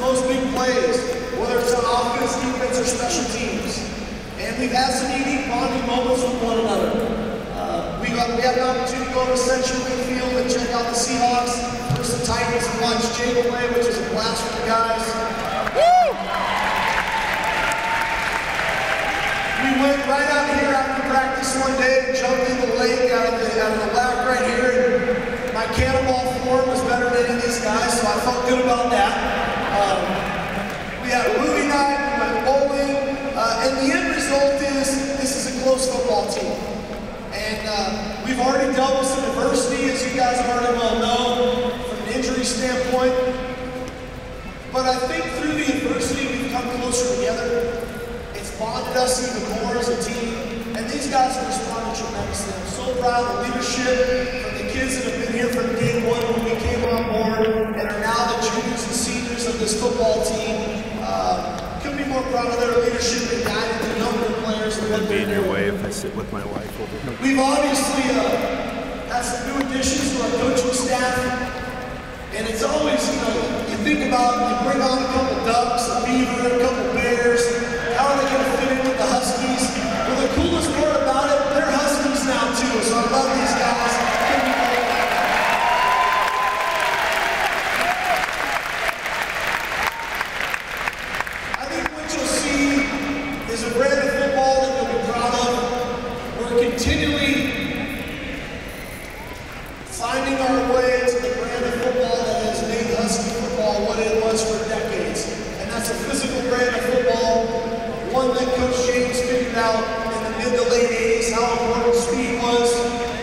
those big plays, whether it's on offense, defense, or special teams. And we've had some unique bonding moments with one another. We had an opportunity to go to Central Field and check out the Seahawks versus the Titans and watch Jay play, which was a blast for the guys. Woo! We went right out here after practice one day and jumped in the lake out of the lap right here. And my cannonball form was better than any of these guys, so I felt good about that. We had a movie night, we went bowling, and the end result is this is a close football team. And we've already dealt with some adversity, as you guys already well know, from an injury standpoint. But I think through the adversity, we've come closer together. It's bonded us even more as a team. And these guys have responded tremendously. I'm so proud of the leadership from the kids that have been here from day one when we came on board and are now the juniors and seniors of this football team. Couldn't be more proud of their leadership and guiding the younger players. It'd be in your way if I sit with my wife over here. We've obviously had some new additions to our coaching staff. And it's always, you know, you think about, you bring on a couple ducks, a beaver, a couple bears. How are they going to fit in with the Huskies? Well, the coolest part about it, they're Huskies now too. So I love these guys. I think what you'll see is a brand of football that you'll be proud of. We're continually finding our way to the brand of football that has made Husky football what it was for decades. And that's a physical brand of football, one that Coach James figured out in the mid to late 80s how important speed was,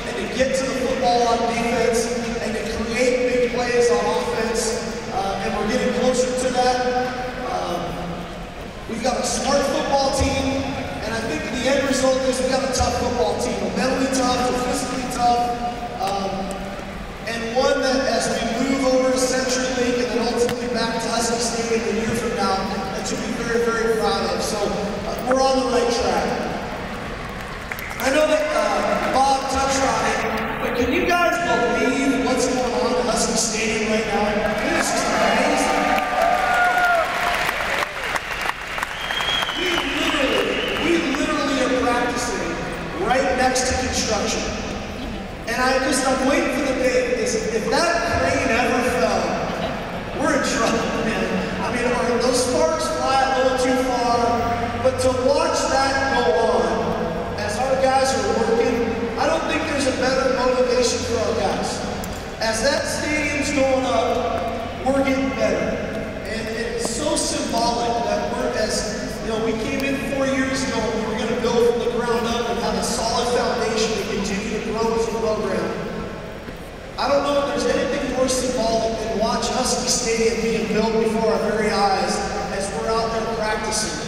and to get to the football on defense, and to create big plays on offense. And we're getting closer to that. We've got a smart football team, and I think the end result is we've got a tough football team. We're mentally tough, we're physically tough. And one that, as we move over to Century League and then ultimately back to Husky Stadium a year from now, that you'll be very, very proud of. So we're on the right track. I know that Bob touched on it, but can you guys believe what's going on at Husky Stadium right now? It's just amazing. We literally are practicing right next to construction. And I'm waiting for the day, because if that crane ever fell, we're in trouble, man. I mean, those sparks fly a little too far, but to watch that go on, as our guys are working, I don't think there's a better motivation for our guys. As that stadium's going up, we're getting better. And it's so symbolic that we came in 4 years ago and we were going to build from the ground up and have a solid foundation to continue to grow as a program. I don't know if there's anything more symbolic than watch Husky Stadium being built before our very eyes as we're out there practicing.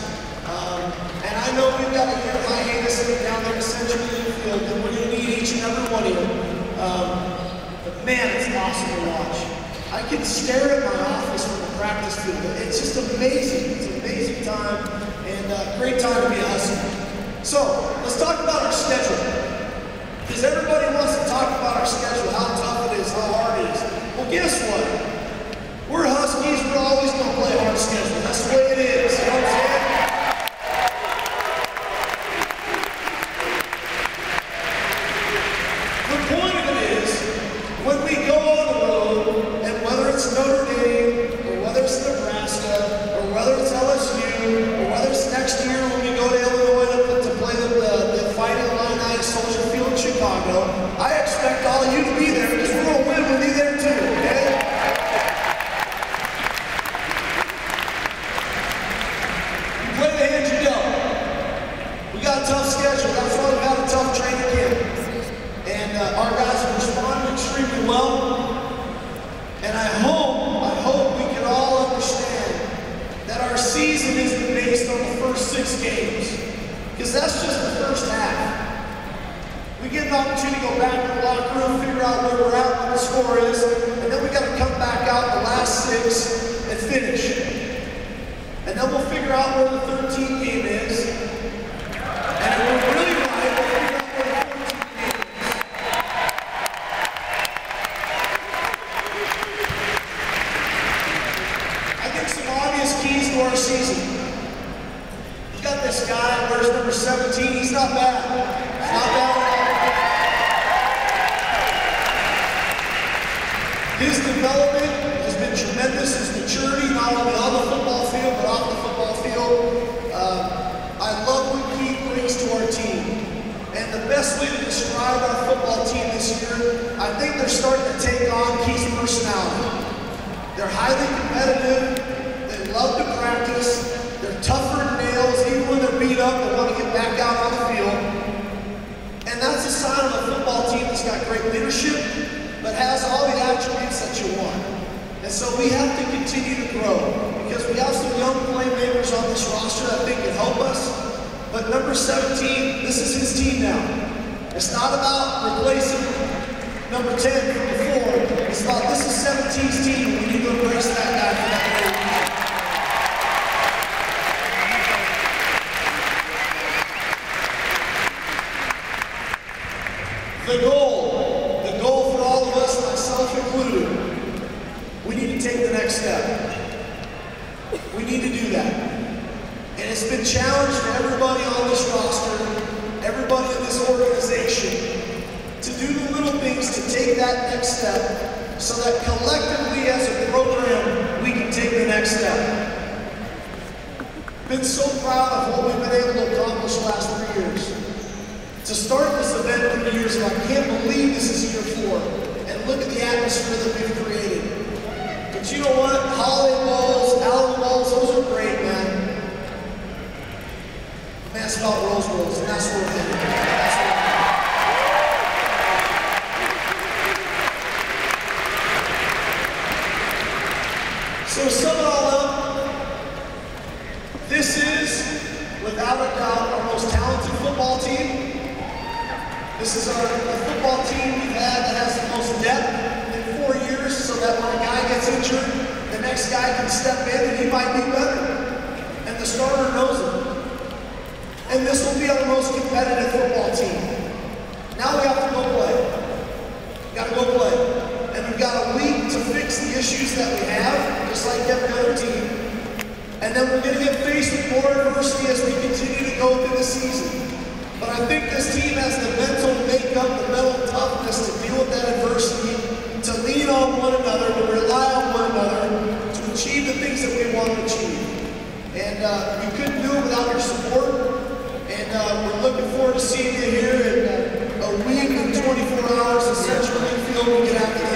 And I know we've got a year hiatus down there in Central Field, and we're going to need each and every one of you. But man, it's awesome to watch. I can stare at my office from the practice field. It's just amazing. It's an amazing time, and great time to be a Husky. So, let's talk about our schedule. Because everybody wants to talk about our schedule, how tough it is, how hard it is. Well, guess what? We're Huskies, we're always going to play a hard schedule. That's the way it is, you know what I'm saying? The point of it is, when we go on the road, and whether it's Notre Dame, or whether it's Nebraska, or whether it's LSU, or whether it's next year when we go to Illinois to play the Fighting Illini at Soldier Field in Chicago, I expect all of you to be there because we're going to win with you there too, okay? You play the hand you dealt. We got a tough schedule. That's why we've got a tough training camp. And our guys have responded extremely well. And I hope we can all understand that our season isn't based on the first 6 games. Because that's just the first half. We get an opportunity to go back to the locker room, figure out where we're at, what the score is, and then we got to come back out the last 6 and finish. And then we'll figure out where the 13th game is. And if we're really right, we'll figure out where the 14th game is. I think some audience His development has been tremendous, his maturity, not only on the football field, but off the football field. I love what Keith brings to our team. And the best way to describe our football team this year, I think they're starting to take on Keith's personality. They're highly competitive, they love to practice, they're tougher than nails, even when they're beat up, they want to get back out on the field. And that's a sign of a football team that's got great leadership, but has all the attributes that you want. And so we have to continue to grow, because we have some young playmakers on this roster that I think can help us. But number 17, this is his team now. It's not about replacing number 10 from before. It's about this is 17's team. We need to embrace that guy for that way. The goal for all of us, myself included, we need to take the next step. We need to do that. And it's been challenged for everybody on this roster, everybody in this organization, to do the little things to take that next step so that collectively as a program, we can take the next step. Been so proud of what we've been able to accomplish the last 3 years. To start this event 3 years ago, I can't believe this is year 4. And look at the atmosphere that we've created. But you know what? Holiday balls, Allen balls, those are great, man. Man, it's about Rose Bowls, and that's where we're headed. So to sum it all up, this is, without a doubt, our most talented football team. This is our football team we've had that has the most depth in 4 years, so that when a guy gets injured, the next guy can step in and he might be better. And the starter knows it. And this will be our most competitive football team. Now we have to go play. We got to go play. And we've got a week to fix the issues that we have, just like every other team. And then we're going to get faced with more adversity as we continue to go through the season. But I think this team has the mental makeup, the mental toughness to deal with that adversity, to lean on one another, to rely on one another, to achieve the things that we want to achieve. And we couldn't do it without your support. And we're looking forward to seeing you here in a week and 24 hours in Central Infield. We get after